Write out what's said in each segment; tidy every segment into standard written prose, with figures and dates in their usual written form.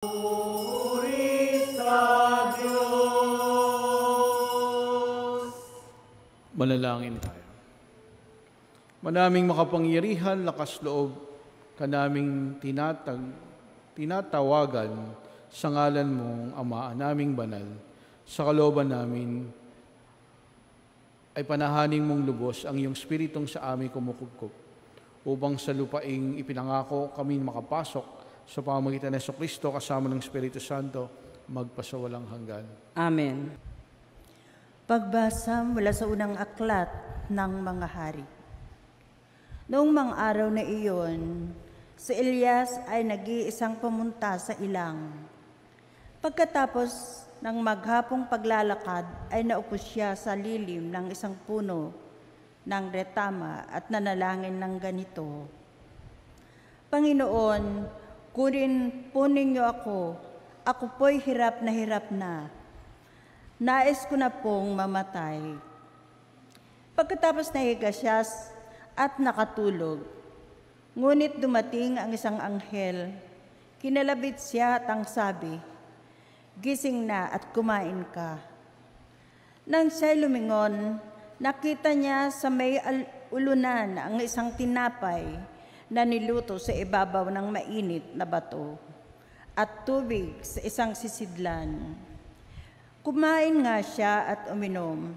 Puri sa Diyos. Manalangin tayo. Manaming makapangyarihan, lakas loob, kanaming tinatawagan sa ngalan mong Ama, naming banal, sa kalooban namin ay panahaning mong lubos ang iyong Spiritong sa amin kumukupkup, upang sa lupaing ipinangako kami makapasok sa pamamagitan ng Kristo kasama ng Espiritu Santo, magpasawalang hanggan. Amen. Pagbasa mula sa unang aklat ng mga hari. Noong mga araw na iyon, si Elias ay nag-iisang pumunta sa ilang. Pagkatapos ng maghapong paglalakad, ay naupo siya sa lilim ng isang puno ng retama at nanalangin ng ganito: Panginoon, kunin niyo ako. Ako po'y hirap na. Nais ko na pong mamatay. Pagkatapos nahiga siya at nakatulog, ngunit dumating ang isang anghel. Kinalabit siya at ang sabi, gising na at kumain ka. Nang siya'y lumingon, nakita niya sa may ulunan ang isang tinapay na niluto sa ibabaw ng mainit na bato at tubig sa isang sisidlan. Kumain nga siya at uminom.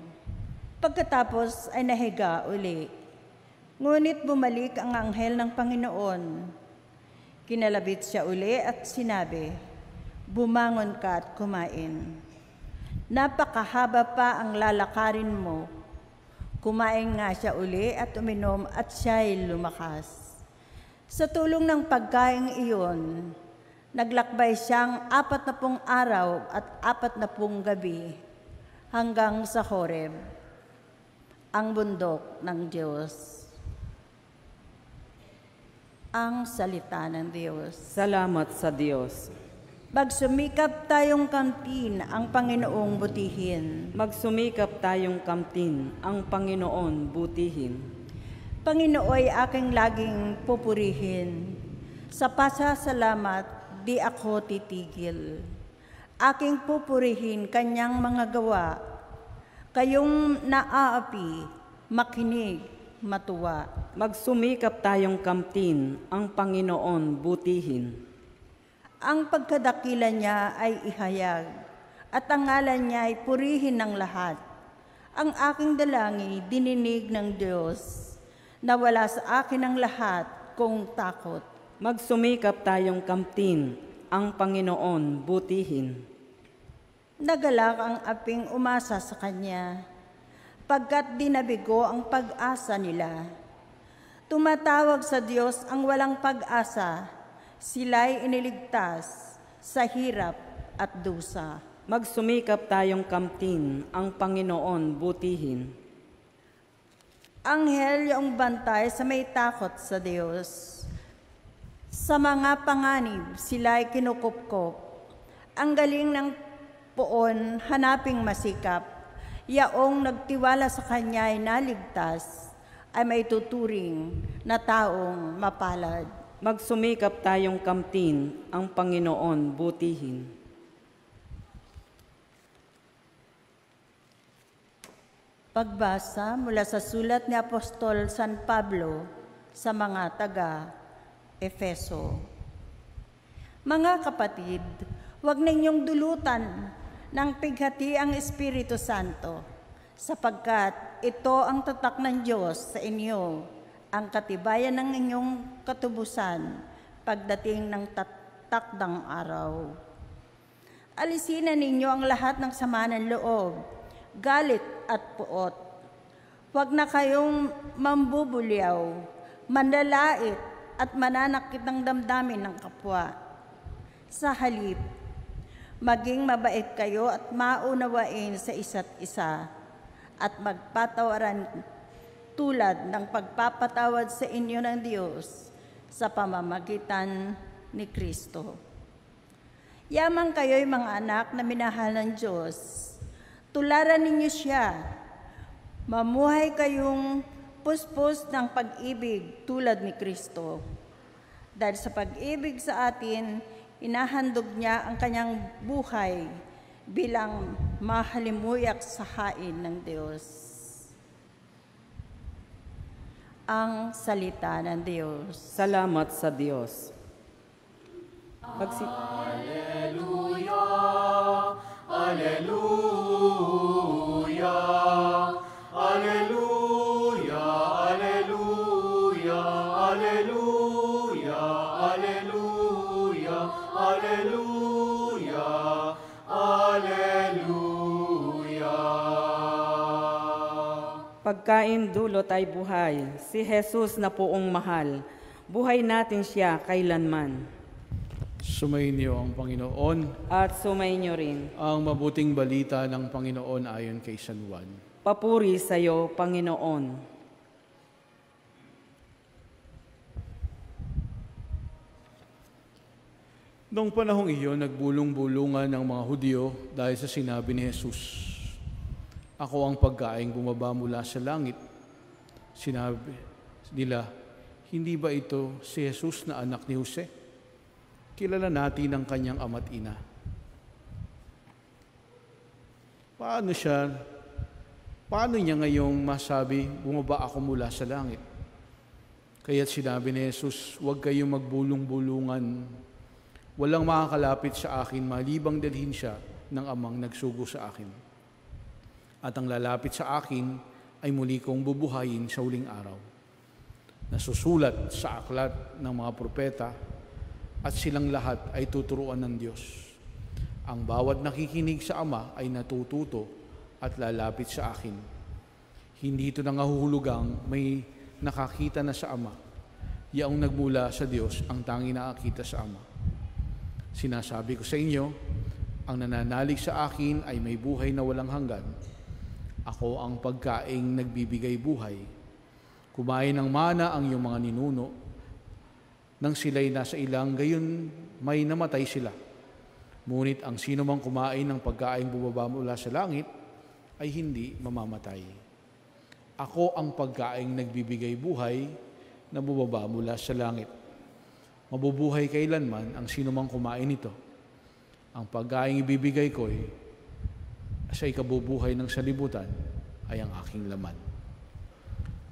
Pagkatapos ay nahiga uli. Ngunit bumalik ang anghel ng Panginoon. Kinalabit siya uli at sinabi, bumangon ka at kumain. Napakahaba pa ang lalakarin mo. Kumain nga siya uli at uminom at siya'y lumakas. Sa tulong ng pagkaing iyon, naglakbay siyang 40 araw at 40 gabi hanggang sa Horeb, ang bundok ng Diyos. Ang salita ng Diyos. Salamat sa Diyos. Magsumikap tayong kamtin ang Panginoong butihin. Magsumikap tayong kamtin ang Panginoon butihin. Panginooy aking laging pupurihin. Sa pasasalamat, di ako titigil. Aking pupurihin kanyang mga gawa. Kayong naaapi, makinig, matuwa. Magsumikap tayong kamtin ang Panginoon butihin. Ang pagkadakila niya ay ihayag, at ang ngalan niya ay purihin ng lahat. Ang aking dalangin dininig ng Diyos, nawala sa akin ang lahat kung takot. Magsumikap tayong kamtin ang Panginoon butihin. Nagalak ang aping umasa sa Kanya, pagkat dinabigo ang pag-asa nila. Tumatawag sa Diyos ang walang pag-asa, sila'y iniligtas sa hirap at dusa. Magsumikap tayong kamtin ang Panginoon butihin. Anghel yung bantay sa may takot sa Diyos. Sa mga panganib, sila'y kinukupkop. Ang galing ng poon, hanaping masikap. Yaong nagtiwala sa Kanya ay naligtas, ay may tuturing na taong mapalad. Magsumikap tayong kamtin ang Panginoon butihin. Pagbasa mula sa sulat ni Apostol San Pablo sa mga taga-Efeso. Mga kapatid, huwag ninyong dulutan ng pighati ang Espiritu Santo, sapagkat ito ang tatak ng Diyos sa inyo, ang katibayan ng inyong katubusan pagdating ng takdang araw. Alisin ninyo ang lahat ng sama ng loob, galit at puot. Huwag na kayong mambubulyaw, manlalait at mananakit ng damdamin ng kapwa. Sa halip, maging mabait kayo at maunawain sa isa't isa at magpatawaran tulad ng pagpapatawad sa inyo ng Diyos sa pamamagitan ni Kristo. Yamang kayo'y mga anak na minahal ng Diyos. Tularan ninyo siya. Mamuhay kayong puspos ng pag-ibig tulad ni Kristo. Dahil sa pag-ibig sa atin, Inahandog niya ang kanyang buhay bilang mahalimuyak sa hain ng Diyos. Ang salita ng Diyos. Salamat sa Diyos. Pagkain dulot ay buhay, si Jesus na poong mahal. Buhay natin siya kailanman. Sumainyo ang Panginoon. At sumainyo rin. Ang mabuting balita ng Panginoon ayon kay San Juan. Papuri sa iyo, Panginoon. Noong panahong iyon, nagbulong-bulungan ng mga Hudyo dahil sa sinabi ni Jesus, "Ako ang pagkaing bumaba mula sa langit." Sinabi nila, "Hindi ba ito si Jesus na anak ni Jose? Kilala natin ang kanyang ama't ina. Paano niya ngayong masabi, bumaba ako mula sa langit?" Kaya't sinabi ni Jesus, "Huwag kayong magbulong-bulungan. Walang makakalapit sa akin malibang dalhin siya ng amang nagsugo sa akin. At ang lalapit sa akin ay muli kong bubuhayin sa huling araw." Nasusulat sa aklat ng mga propeta, at silang lahat ay tuturuan ng Diyos. Ang bawat nakikinig sa Ama ay natututo at lalapit sa akin. Hindi ito nangahuhulugang may nakakita na sa Ama. Yaong nagmula sa Diyos ang tanging nakakita sa Ama. Sinasabi ko sa inyo, ang nananalig sa akin ay may buhay na walang hanggan. Ako ang pagkaing nagbibigay buhay. Kumain ng mana ang iyong mga ninuno, nang sila'y nasa ilang, gayon may namatay sila. Ngunit ang sino mang kumain ng pagkaing bumaba mula sa langit, ay hindi mamamatay. Ako ang pagkaing nagbibigay buhay na bumaba mula sa langit. Mabubuhay kailanman ang sino mang kumain nito. Ang pagkaing ibibigay ko'y sa ikabubuhay ng salibutan ay ang aking laman.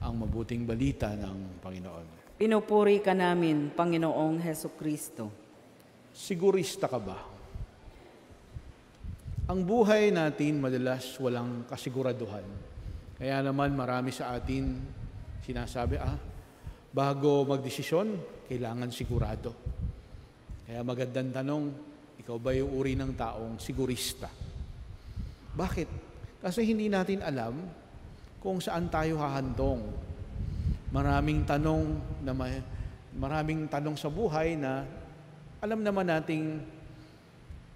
Ang mabuting balita ng Panginoon. Pinupuri ka namin, Panginoong Hesukristo. Sigurista ka ba? Ang buhay natin madalas walang kasiguraduhan. Kaya naman marami sa atin sinasabi, bago magdesisyon, kailangan sigurado. Kaya magandang tanong, ikaw ba yung uri ng taong sigurista? Bakit? Kasi hindi natin alam kung saan tayo hahantong. Maraming tanong sa buhay na alam naman nating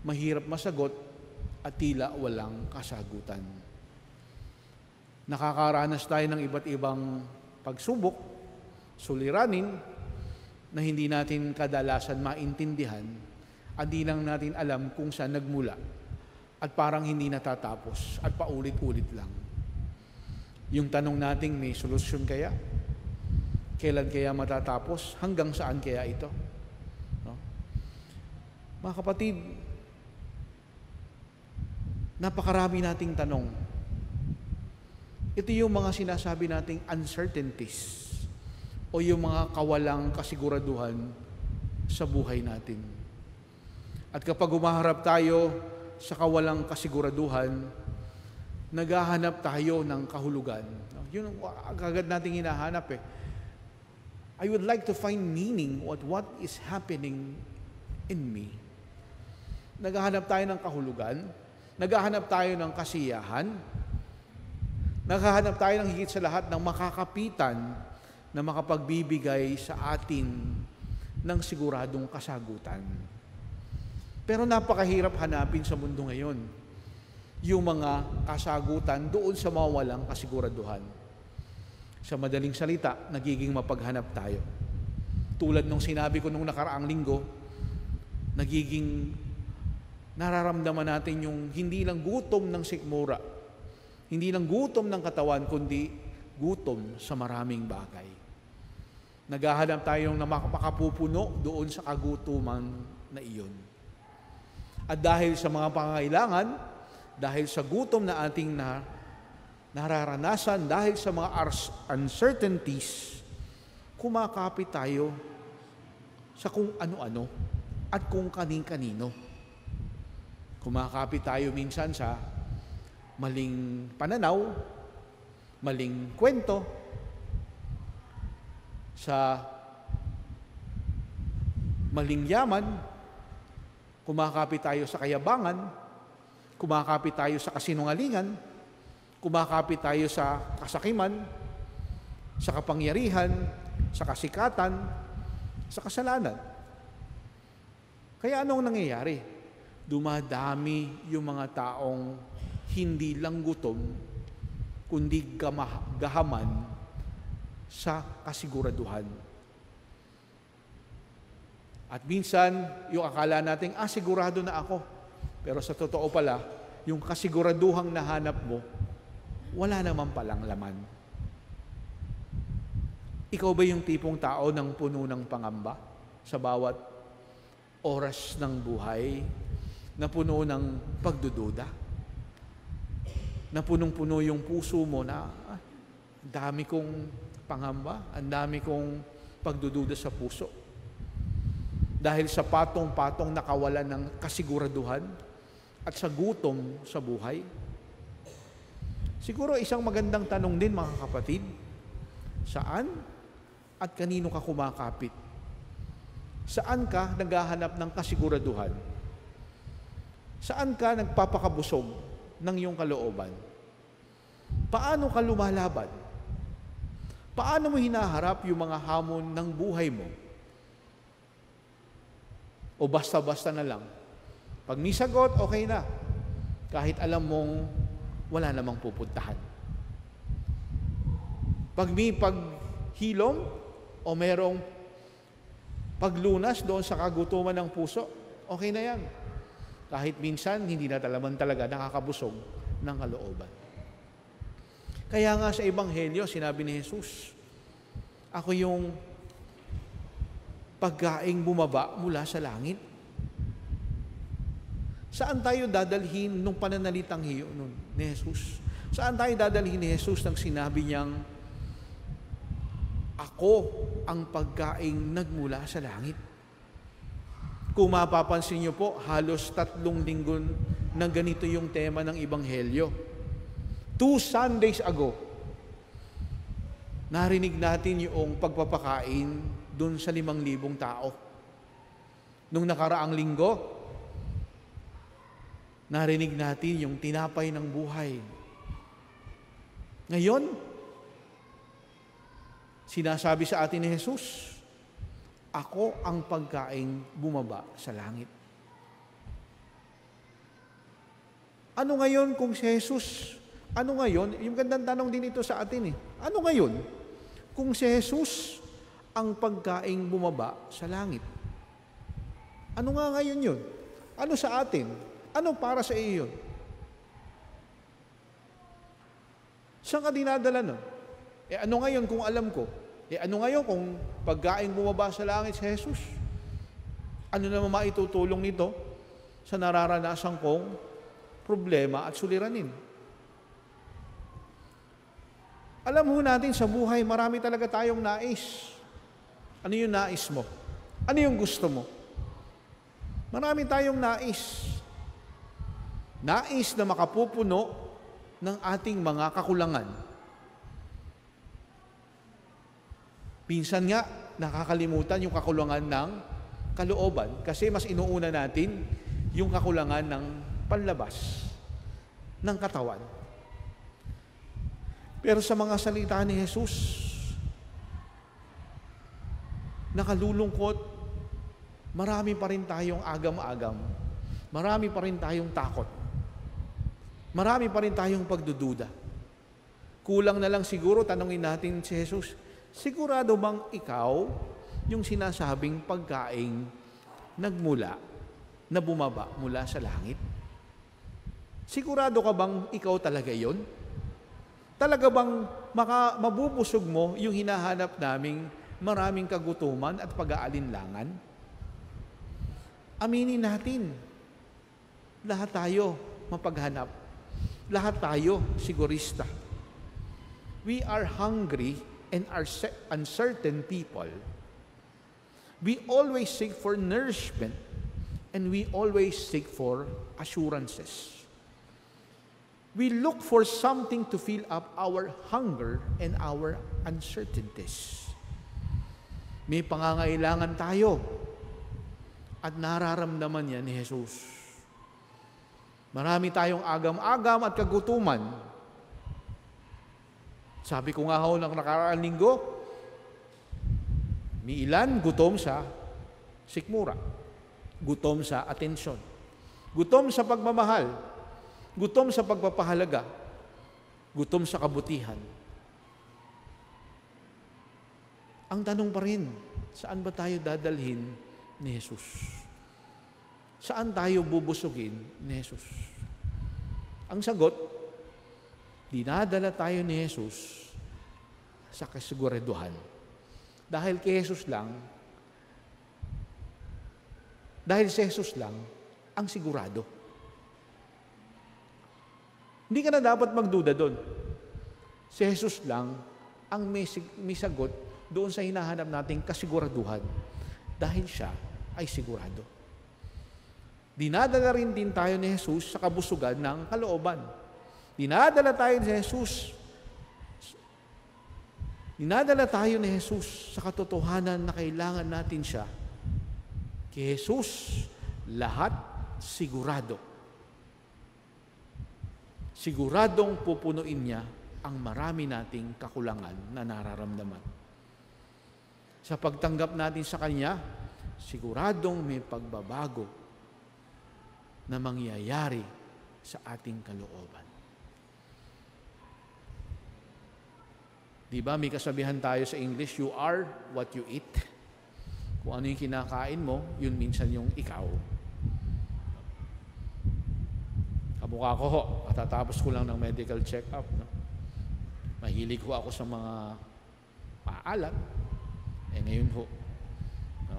mahirap masagot at tila walang kasagutan. Nakakaranas tayo ng iba't ibang pagsubok, suliranin, na hindi natin kadalasan maintindihan at di lang natin alam kung saan nagmula at parang hindi natatapos at paulit-ulit lang. Yung tanong nating may solusyon kaya? Kailan kaya matatapos? Hanggang saan kaya ito? No? Mga kapatid, napakarami nating tanong. Ito yung mga sinasabi nating uncertainties o yung mga kawalang kasiguraduhan sa buhay natin. At kapag umaharap tayo sa kawalang kasiguraduhan, naghahanap tayo ng kahulugan. Yun ang agad nating hinahanap I would like to find meaning at what is happening in me. Naghahanap tayo ng kahulugan, naghahanap tayo ng kasiyahan, naghahanap tayo ng higit sa lahat ng makakapitan na makapagbibigay sa atin ng siguradong kasagutan. Pero napakahirap hanapin sa mundo ngayon yung mga kasagutan doon sa mga walang kasiguraduhan. Sa madaling salita, nagiging mapaghanap tayo. Tulad nung sinabi ko nung nakaraang linggo, nagiging nararamdaman natin yung hindi lang gutom ng sikmura, hindi lang gutom ng katawan, kundi gutom sa maraming bagay. Naghahanap tayo na makapupuno doon sa kagutuman na iyon. At dahil sa mga pangangailangan, dahil sa gutom na ating nararanasan, dahil sa mga uncertainties, kumakapit tayo sa kung ano-ano at kung kanin-kanino. Kumakapit tayo minsan sa maling pananaw, maling kwento, sa maling yaman, kumakapit tayo sa kayabangan, kumakapit tayo sa kasinungalingan, kumakapit tayo sa kasakiman, sa kapangyarihan, sa kasikatan, sa kasalanan. Kaya anong nangyayari? Dumadami yung mga taong hindi lang gutom, kundi gahaman sa kasiguraduhan. At minsan, yung akala natin, sigurado na ako. Pero sa totoo pala, yung kasiguraduhang nahanap mo, wala naman palang laman. Ikaw ba yung tipong tao ng puno ng pangamba sa bawat oras ng buhay, na puno ng pagdududa? Na punong-puno yung puso mo na, ang dami kong pangamba, ang dami kong pagdududa sa puso. Dahil sa patong-patong nakawalan ng kasiguraduhan at sa gutom sa buhay. Siguro isang magandang tanong din, mga kapatid, saan at kanino ka kumakapit? Saan ka naghahanap ng kasiguraduhan? Saan ka nagpapakabusog ng iyong kalooban? Paano ka lumalaban? Paano mo hinaharap yung mga hamon ng buhay mo? O basta-basta na lang? Pag may sagot, okay na. Kahit alam mong wala namang pupuntahan. Pag may paghilom o merong paglunas doon sa kagutuman ng puso, okay na yan. Kahit minsan, hindi na talaga nakakabusog ng kalooban. Kaya nga sa Ebanghelyo, sinabi ni Jesus, ako yung pagkaing bumaba mula sa langit. Saan tayo dadalhin nung pananalitang hiyo nun ni Jesus? Saan tayo dadalhin ni Jesus nang sinabi niyang, ako ang pagkaing nagmula sa langit? Kung mapapansin niyo po, halos 3 linggo na ganito yung tema ng Ebanghelyo. 2 Sundays ago, narinig natin yung pagpapakain dun sa 5,000 tao. Nung nakaraang linggo, narinig natin yung tinapay ng buhay. Ngayon, sinasabi sa atin ni Jesus, ako ang pagkaing bumaba sa langit. Ano ngayon kung si Jesus, ano ngayon, yung gandang tanong din ito sa atin ano ngayon kung si Jesus ang pagkaing bumaba sa langit? Ano nga ngayon yun? Ano sa atin? Ano para sa iyo? Saan ka dinadala nun? Ano ngayon kung alam ko? Ano ngayon kung pagkain bumaba sa langit si Jesus? Ano naman maitutulong nito sa nararanasan kong problema at suliranin? Alam ho natin sa buhay, marami talaga tayong nais. Ano yung nais mo? Ano yung gusto mo? Marami tayong nais. Nais na makapupuno ng ating mga kakulangan. Minsan nga, nakakalimutan yung kakulangan ng kalooban kasi mas inuuna natin yung kakulangan ng panlabas ng katawan. Pero sa mga salita ni Jesus, nakalulungkot, marami pa rin tayong agam-agam, marami pa rin tayong takot, marami pa rin tayong pagdududa. Kulang na lang siguro, tanungin natin si Jesus, sigurado bang ikaw yung sinasabing pagkaing nagmula, na bumaba mula sa langit? Sigurado ka bang ikaw talaga yon? Talaga bang mabubusog mo yung hinahanap naming maraming kagutuman at pag-aalinlangan? Aminin natin, Lahat tayo mapaghanap. Lahat tayo sigurista. We are hungry and are uncertain people. We always seek for nourishment and we always seek for assurances. We look for something to fill up our hunger and our uncertainties. May pangangailangan tayo at nararamdaman yan ni Jesus. Marami tayong agam-agam at kagutuman. Sabi ko nga ho ng nakaraang linggo, may ilan gutom sa sikmura, gutom sa atensyon, gutom sa pagmamahal, gutom sa pagpapahalaga, gutom sa kabutihan. Ang tanong pa rin, saan ba tayo dadalhin ni Jesus? Saan tayo bubusugin ni Jesus? Ang sagot, dinadala tayo ni Jesus sa kasiguraduhan. Dahil kay Jesus lang, dahil si Jesus lang ang sigurado. Hindi ka na dapat magduda doon. Si Jesus lang ang may sagot doon sa hinahanap nating kasiguraduhan dahil siya ay sigurado. Dinadala rin din tayo ni Jesus sa kabusugan ng kalooban. Dinadala tayo ni Jesus sa katotohanan na kailangan natin siya. Kay Jesus, lahat sigurado. Siguradong pupunuin niya ang marami nating kakulangan na nararamdaman. Sa pagtanggap natin sa Kanya, siguradong may pagbabago na mangyayari sa ating kalooban. Di ba, may kasabihan tayo sa English, you are what you eat. Kung ano yung kinakain mo, yun minsan yung ikaw. Kamukha ko ho, katatapos ko lang ng medical check-up. No? Mahilig ho ako sa mga maalat. Ngayon ho, no?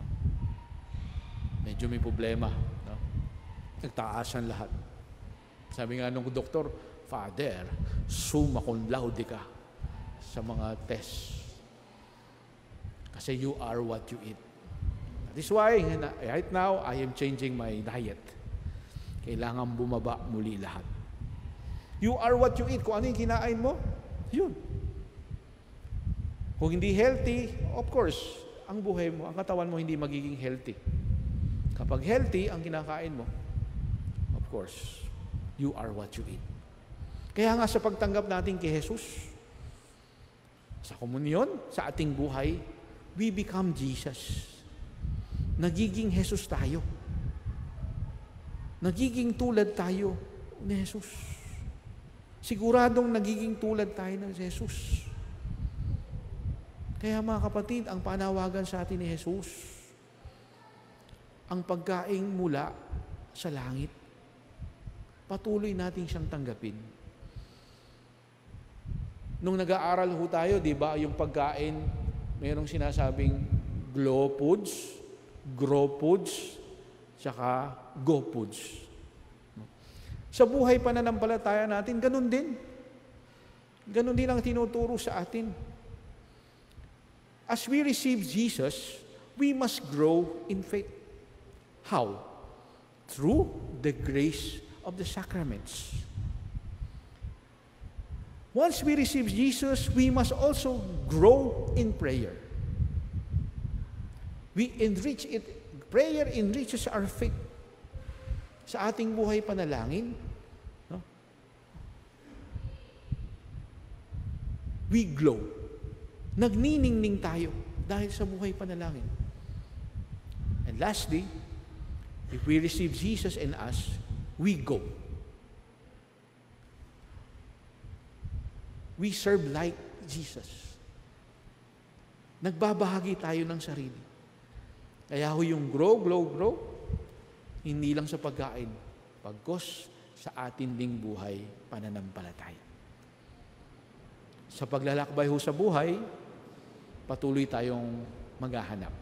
Medyo may problema. No? Nagtaasan lahat. Sabi nga nung doktor, Father, summa cum laude ka sa mga tests. Kasi you are what you eat. That is why, right now, I am changing my diet. Kailangan bumaba muli lahat. You are what you eat. Kung ano yung kinain mo, yun. Kung hindi healthy, of course, ang buhay mo, ang katawan mo hindi magiging healthy. Kapag healthy ang kinakain mo, of course, you are what you eat. Kaya nga sa pagtanggap natin kay Jesus, sa komunyon, sa ating buhay, we become Jesus. Nagiging Jesus tayo. Nagiging tulad tayo ni Jesus. Siguradong nagiging tulad tayo ng Jesus. Kaya mga kapatid, ang panawagan sa atin ni Jesus, ang pagkain mula sa langit, patuloy natin siyang tanggapin. Nung nag-aaral ho tayo, di ba, yung pagkain, mayroong sinasabing glow foods, grow foods, tsaka go foods. Sa buhay pananampalataya natin, ganun din. Ganun din ang tinuturo sa atin. As we receive Jesus, we must grow in faith. How? Through the grace of the sacraments. Once we receive Jesus, we must also grow in prayer. We enrich it. Prayer enriches our faith. Sa ating buhay panalangin, no? We glow. Nagniningning tayo dahil sa buhay panalangin. And lastly, if we receive Jesus in us, we go. We serve like Jesus. Nagbabahagi tayo ng sarili. Kaya ho yung grow, hindi lang sa pagkain, pagkos sa atin ding buhay pananampalataya. Sa paglalakbay ho sa buhay, patuloy tayong maghahanap.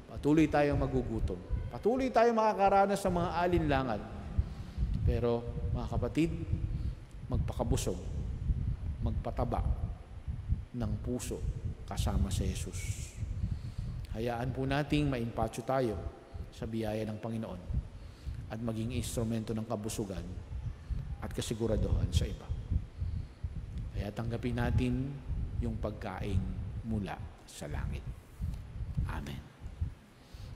Patuloy tayong magugutom. Patuloy tayong makakaranas sa mga alinlangan. Pero mga kapatid, magpakabusog, magpataba ng puso kasama si Jesus. Hayaan po nating maimpatyo tayo sa biyaya ng Panginoon at maging instrumento ng kabusugan at kasiguraduhan sa iba. Kaya tanggapin natin yung pagkain mula sa langit. Amen.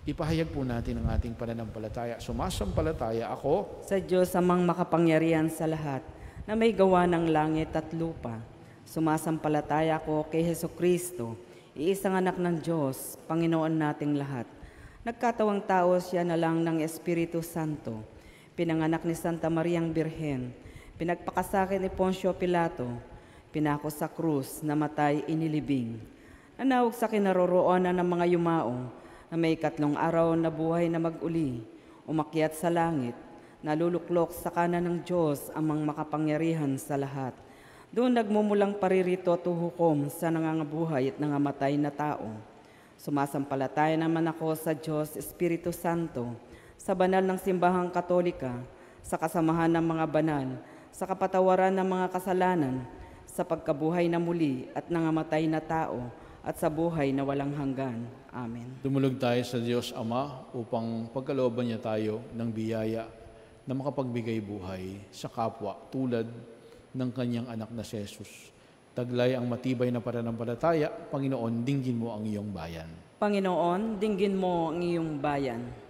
Ipahayag po natin ang ating pananampalataya. Sumasampalataya ako Sa Diyos amang makapangyarihan sa lahat, na may gawa ng langit at lupa. Sumasampalataya ko kay Hesukristo, iisang anak ng Diyos, Panginoon nating lahat. Nagkatawang tao siya na lang ng Espiritu Santo. Pinanganak ni Santa Mariang Birhen. Pinagpakasakin ni Poncio Pilato. Pinako sa krus, namatay, inilibing. Nanawag sa kinaroroonan ng mga yumao, na may 3 araw na buhay na mag-uli. Umakyat sa langit, naluluklok sa kanan ng Diyos amang makapangyarihan sa lahat. Doon nagmumulang paririto at huhukom sa nangangabuhay at nangamatay na tao. Sumasampalataya naman ako sa Diyos Espiritu Santo, sa banal ng simbahang katolika, sa kasamahan ng mga banal, sa kapatawaran ng mga kasalanan, sa pagkabuhay na muli at nangamatay na tao, at sa buhay na walang hanggan. Amen. Dumulog tayo sa Diyos Ama upang pagkalooban niya tayo ng biyaya na makapagbigay buhay sa kapwa tulad ng kanyang anak na si Jesus. Taglay ang matibay na pananampalataya, Panginoon, dinggin mo ang iyong bayan. Panginoon, dinggin mo ang iyong bayan.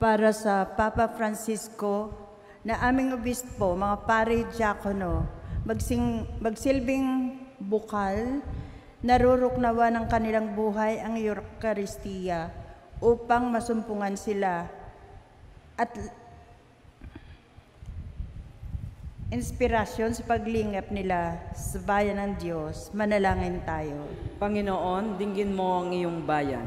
Para sa Papa Francisco, na aming obispo, mga pari diakono, magsilbing bukal, naruruknawa ng kanilang buhay ang Eucharistia upang masumpungan sila at inspirasyon sa paglingap nila sa bayan ng Diyos. Manalangin tayo. Panginoon, dinggin mo ang iyong bayan.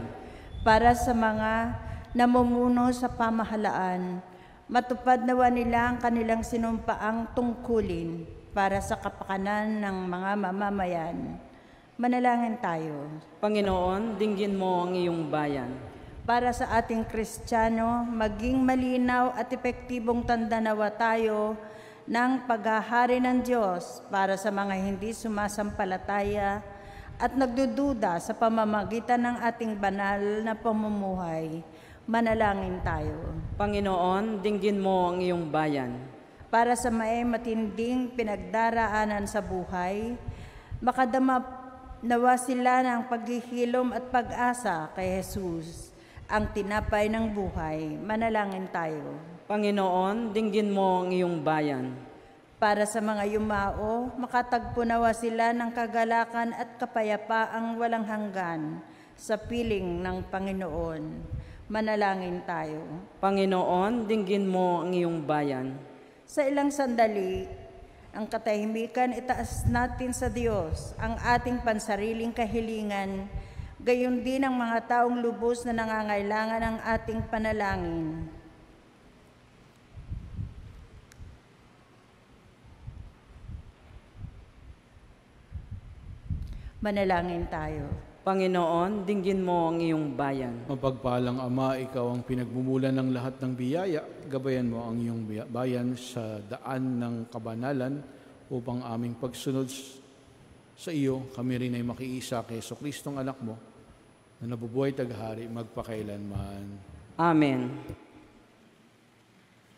Para sa mga namumuno sa pamahalaan, matupad nawa nila ang kanilang sinumpaang tungkulin para sa kapakanan ng mga mamamayan. Manalangin tayo. Panginoon, dinggin mo ang iyong bayan. Para sa ating Kristiyano, maging malinaw at epektibong tanda nawa tayo ng paghahari ng Diyos para sa mga hindi sumasampalataya at nagdududa sa pamamagitan ng ating banal na pamumuhay. Manalangin tayo. Panginoon, dinggin mo ang iyong bayan. Para sa may matinding pinagdaraanan sa buhay, makadama nawa sila ng paghihilom at pag-asa kay Jesus, ang tinapay ng buhay. Manalangin tayo. Panginoon, dinggin mo ang iyong bayan. Para sa mga yumao, makatagpo nawa sila ng kagalakan at kapayapaang walang hanggan sa piling ng Panginoon. Manalangin tayo. Panginoon, dinggin mo ang iyong bayan. Sa ilang sandali, ang katahimikan itaas natin sa Diyos ang ating pansariling kahilingan, gayon din ang mga taong lubos na nangangailangan ng ating panalangin. Manalangin tayo. Panginoon, dinggin mo ang iyong bayan. Mapagpalang Ama, ikaw ang pinagmumulan ng lahat ng biyaya. Gabayan mo ang iyong bayan sa daan ng kabanalan upang aming pagsunod sa iyo, kami rin ay makiisa kay Jesucristong anak mo na nabubuhay taghari magpakailanman. Amen.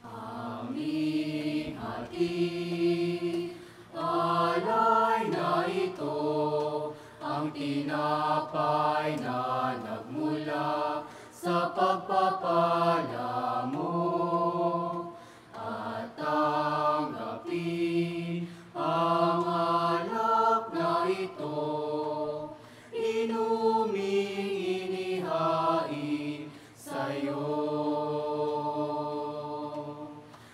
Aming hati, alay na ito, ang tinapay na nagmula sa pagpapala mo. At tanggapin ang alak na ito, inuming inihain sa'yo.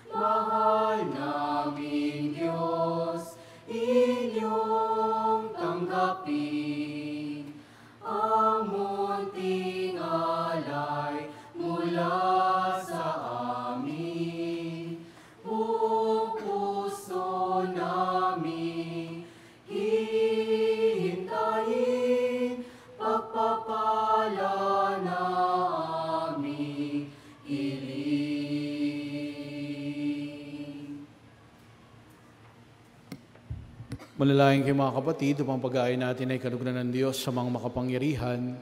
Mahal naming Diyos, inyong tanggapin ang munting alay mula Manalangin kayo mga kapatid, upang pag-aay natin ay karugalan ng Diyos sa mga makapangyarihan.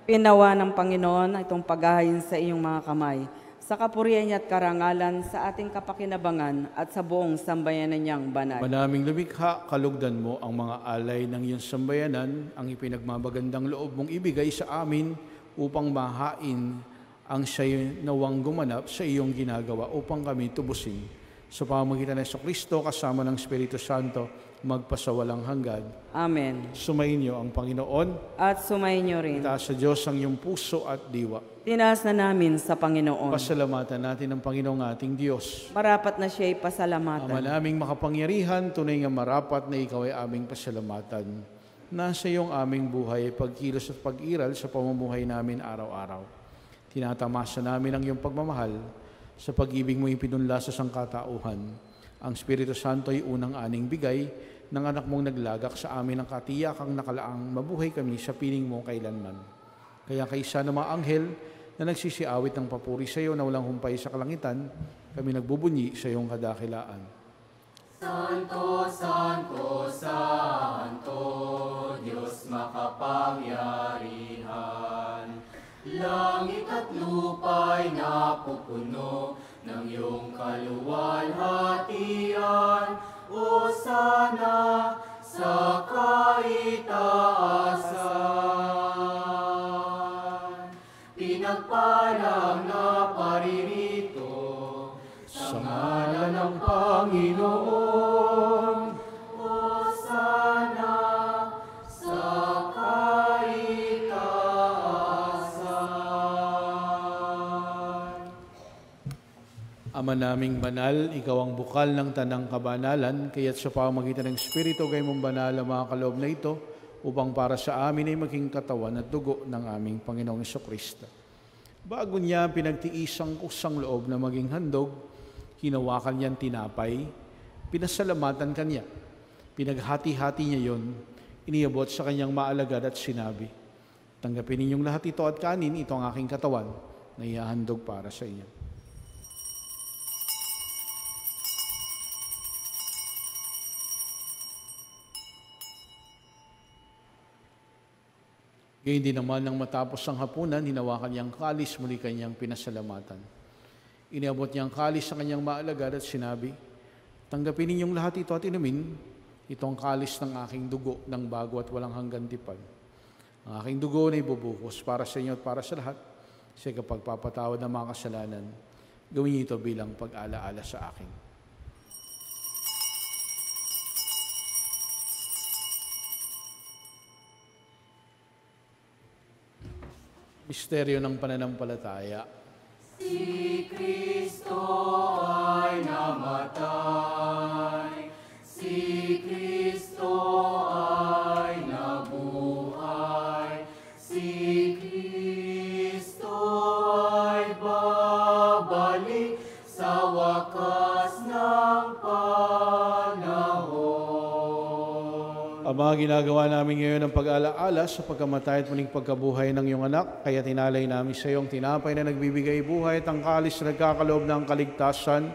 Pinawa ng Panginoon itong paghahain sa iyong mga kamay, sa kapurihan niya at karangalan sa ating kapakinabangan at sa buong sambayanan niyang banal. Manaming lumikha, kalugdan mo ang mga alay ng iyong sambayanan, ang ipinagmamagandang loob mong ibigay sa amin upang mahain ang siya'y nawang gumanap sa iyong ginagawa upang kami tubusin. Sa pamamagitan ng Jesucristo kasama ng Espiritu Santo, magpasawalang hanggan. Amen. Sumainyo ang Panginoon. At sumainyo rin. Itaas sa Diyos ang iyong puso at diwa. Tinaas na namin sa Panginoon. Pasalamatan natin ang Panginoong ating Diyos. Marapat na siya'y pasalamatan. Ama naming makapangyarihan, tunay nga marapat na ikaw ay aming pasalamatan. Nasa iyong aming buhay, pagkilos at pag-iral sa pamumuhay namin araw-araw. Tinatamasa namin ang iyong pagmamahal sa pag-ibig mo ipinunla sa sangkatauhan. Ang Espiritu Santo ay unang aning bigay ng anak mong naglagak sa amin ang katiyakang nakalaang mabuhay kami sa piling mo kailanman. Kaya kaysa ng mga anghel na nagsisiawit ng papuri sa iyo na walang humpay sa kalangitan, kami nagbubunyi sa iyong kadakilaan. Santo, Santo, Santo, Diyos makapangyarihan. Langit at lupa'y napupuno ng iyong kaluwalhatian. O sana sa kaitaasan. Pinagpalang na paririto sa ngalan ng Panginoon. O sana sa Ama naming banal, ikaw ang bukal ng tanang kabanalan, kaya't sa pamamagitan ng Espiritu kayo mong banal ang mga kaloob na ito, upang para sa amin ay maging katawan at dugo ng aming Panginoong Jesucristo. Bago niya pinagtiis ang kusang loob na maging handog, hinawakan niyang tinapay, pinasalamatan kanya, pinaghati-hati niya yon, iniabot sa kanyang maalagad at sinabi, tanggapin ninyong lahat ito at kanin, ito ang aking katawan na ihahandog para sa inyo. Ngayon din naman nang matapos ang hapunan, hinawakan niyang kalis, muli kanyang pinasalamatan. Iniabot niyang kalis sa kanyang maalagad at sinabi, tanggapin ninyong lahat ito at inumin, ito ang kalis ng aking dugo ng bago at walang hanggan tipan. Ang aking dugo na ibubukos para sa inyo at para sa lahat, sa kapagpapatawad ng mga kasalanan. Gawin niyo ito bilang pag-alaala sa akin. Misteryo ng pananampalataya. Si Kristo ay namatay, si Kristo ay nabuhay, si Kristo ay babalik sa wakas ng panahon. Ama, ginagawa namin ngayon ang pag-alaala sa pagkamatay at muling pagkabuhay ng iyong anak, kaya tinalay namin sa iyong tinapay na nagbibigay buhay at ang kalis na nagkakaloob ng kaligtasan.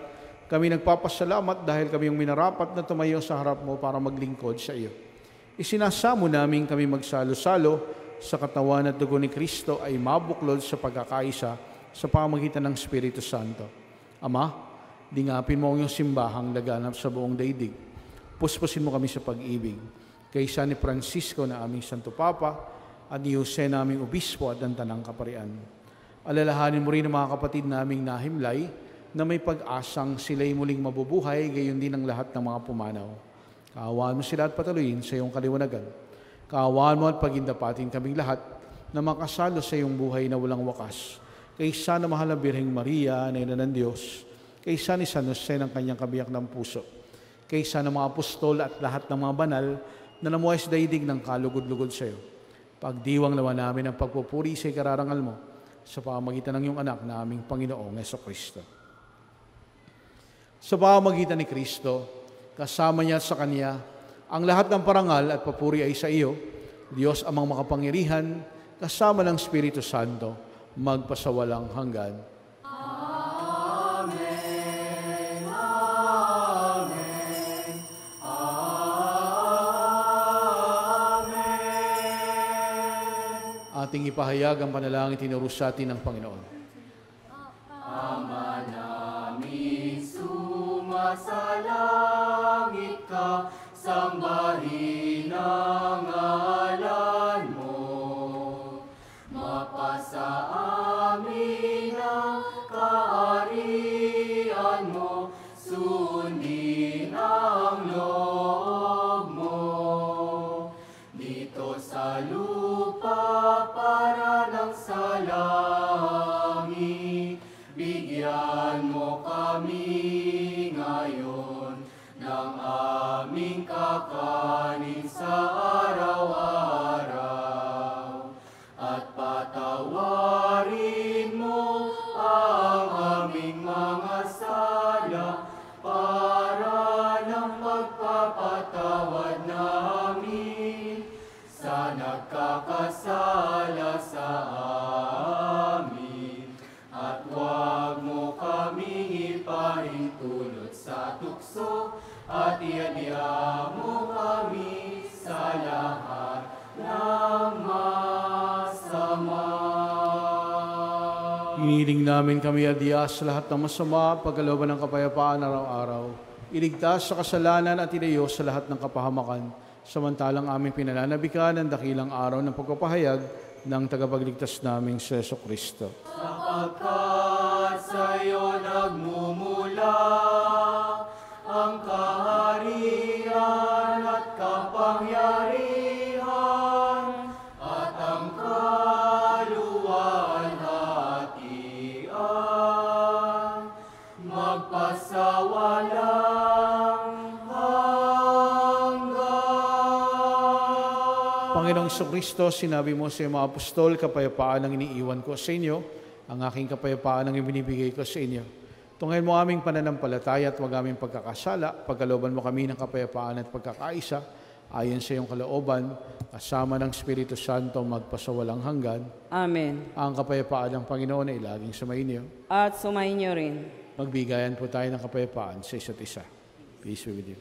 Kami nagpapasalamat dahil kami yung minarapat na tumayo sa harap mo para maglingkod sa iyo. Isinasamo namin kami magsalo-salo sa katawan at dugo ni Kristo ay mabuklod sa pagkakaisa sa pamagitan ng Espiritu Santo. Ama, dingapin mo ang iyong simbahang laganap sa buong daigdig. Puspusin mo kami sa pag-ibig. Kaysa ni Francisco na aming Santo Papa at ni Jose na aming Obispo at ng Tanang Kaparian. Alalahanin mo rin ang mga kapatid naming nahimlay na may pag-asang sila'y muling mabubuhay, gayon din ang lahat ng mga pumanaw. Kaawaan mo sila at patuloyin sa iyong kaliwanagan. Kaawaan mo at pagindapatin kaming lahat na makasalo sa iyong buhay na walang wakas. Kaysa na mahal na Birheng Maria, na ina ng Diyos, kaysa ni San Jose ng kanyang kabiyak ng puso, kaysa ng mga apostol at lahat ng mga banal na namuhay sa daigdig ng kalugod-lugod sa iyo. Pagdiwang naman namin ang pagpupuri sa ikararangal mo sa pamamagitan ng iyong anak na aming Panginoong Jesucristo. Sa pamamagitan ni Kristo, kasama niya at sa Kanya, ang lahat ng parangal at papuri ay sa iyo, Diyos amang makapangyarihan, kasama ng Espiritu Santo, magpasawalang hanggan. Amen. Amen. ating ipahayag ang panalangin tinuro sa atin ng Panginoon. Ama namin, sumasalangit ka, sambahin ang ngalan mo. Mapasa amin ang kaharian mo, sundin ang loob mo. Dito sa lupa para ng sa langit, bigyan mo kami ngayon ng aming kakanin sa araw-araw. At patawarin mo ang aming mga sala para ng pagpapatawad namin sa nagkakasala sa amin. At huwag mo kaming ipahintulot sa tukso, at iadya mo kami sa lahat ng masama. Iniling namin kami adya sa lahat ng masama, pagkalooban ng kapayapaan araw-araw. Iligtas sa kasalanan at ilayo sa lahat ng kapahamakan, samantalang aming pinananabikan ang dakilang araw ng pagpapahayag ng tagapagligtas naming si Jesucristo. Sapagkat sa'yo nagmumula ang kaharian at kapangyarihan at ang kaluwalhatian magpasawalang hanggan. Panginoong Jesucristo, sinabi mo sa mga apostol, kapayapaan ang iniiwan ko sa inyo, ang aking kapayapaan ang ibinibigay ko sa inyo. Tunghayin mo aming pananampalataya at huwag aming pagkakasala, pagkalooban mo kami ng kapayapaan at pagkakaisa, ayon sa iyong kalooban, kasama ng Espiritu Santo magpasawalang hanggan. Amen. Ang kapayapaan ng Panginoon ay laging sumainyo. At sumayin niyo rin. Magbigayan po tayo ng kapayapaan sa isa't isa. Peace be with you.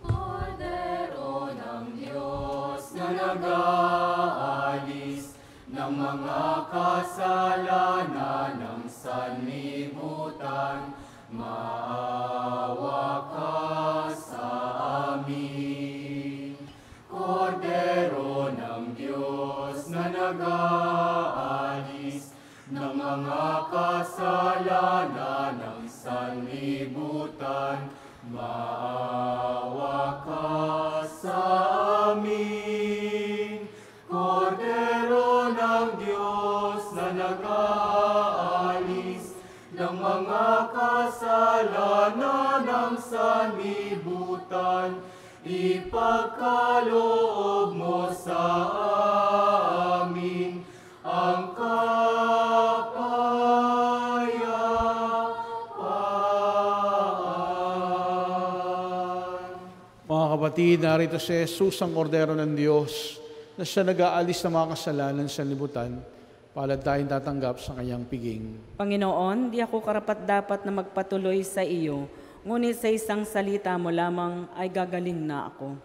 Kordero ng Diyos na nag-aalis ng mga kasalanan ng sanlibutan, maawa ka sa amin. Kordero ng Diyos na nag-aalis ng mga kasalanan ng sanlibutan, maawa ka sa amin. Kordero ng Diyos na nag-aalis ng mga kasalanan ng sanlibutan, ipagkaloob mo sa amin ang kapayapaan. Mga kapatid, narito si Jesus, ang kordero ng Diyos, na siya nag-aalis ng mga kasalanan sa libutan, palad tayong tatanggap sa kanyang piging. Panginoon, di ako karapat-dapat na magpatuloy sa iyo, ngunit sa isang salita mo lamang ay gagaling na ako.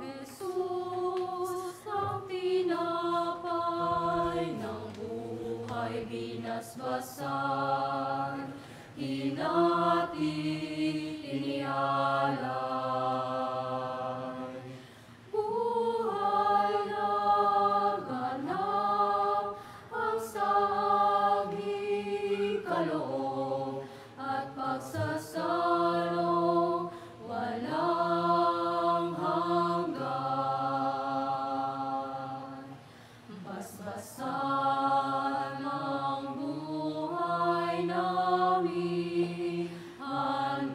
Jesus, ang tinapay ng buhay binasbasan, hinati inialay. Buhay na ganap ang sa aming kaloob at pagsasalo walang hanggan. Basbasan ang buhay namin, ang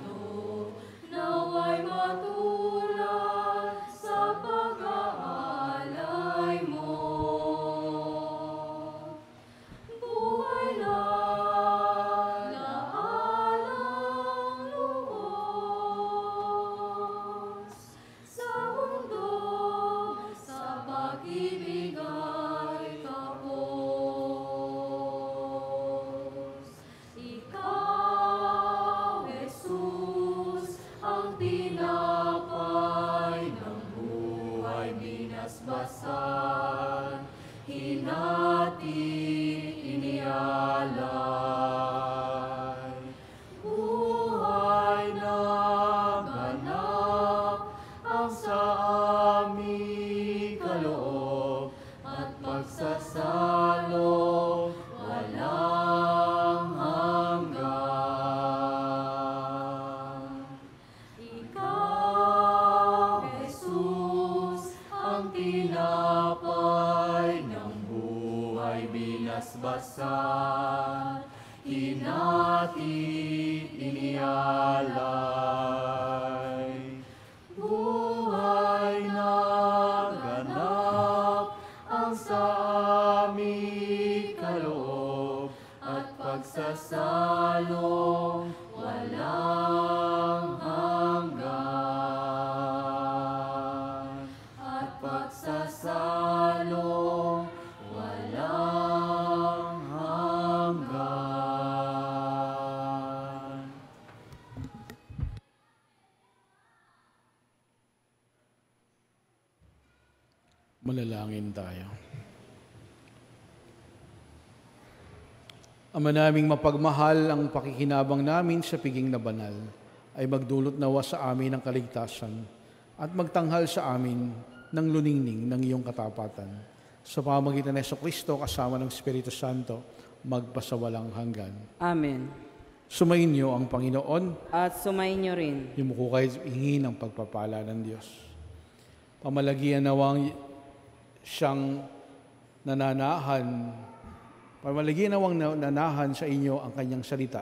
kaligtasan, hinatid inialay. Buhay na ganap ang sa aming kaloob at pagsasalong walang hanggan. At pagsasalong walang hanggan. Manalangin tayo. Ama naming mapagmahal, ang pakikinabang namin sa piging na banal ay magdulot nawa sa amin ng kaligtasan at magtanghal sa amin ng luningning ng iyong katapatan. Sa pamamagitan ng Jesucristo kasama ng Espiritu Santo, magpasawalang hanggan. Amen. Sumayin niyo ang Panginoon. At sumayin niyo rin. Yumuko kayo hingi ng pagpapala ng Diyos. Pamalagian nawang siyang nananahan, pamalagian nawang nanahan sa inyo ang kanyang salita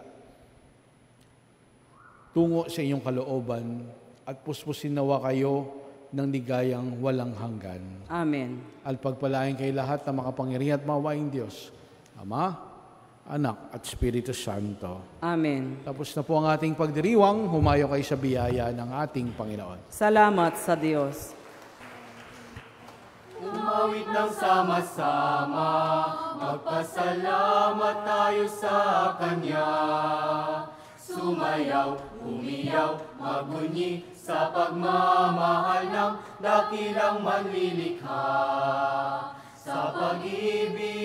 tungo sa inyong kalooban at puspusin nawa kayo ng ligayang walang hanggan. Amen. At pagpalain kay lahat na makapangyarihan at mawaing Diyos, Ama, Anak at Espiritu Santo. Amen. Tapos na po ang ating pagdiriwang, humayo kayo sa biyaya ng ating Panginoon. Salamat sa Diyos. Umawit ng sama-sama, magpasalamat tayo sa Kanya. Sumayaw, umiyaw, magbunyi sa pagmamahal ng dakilang manlilikha. Sa pag-ibig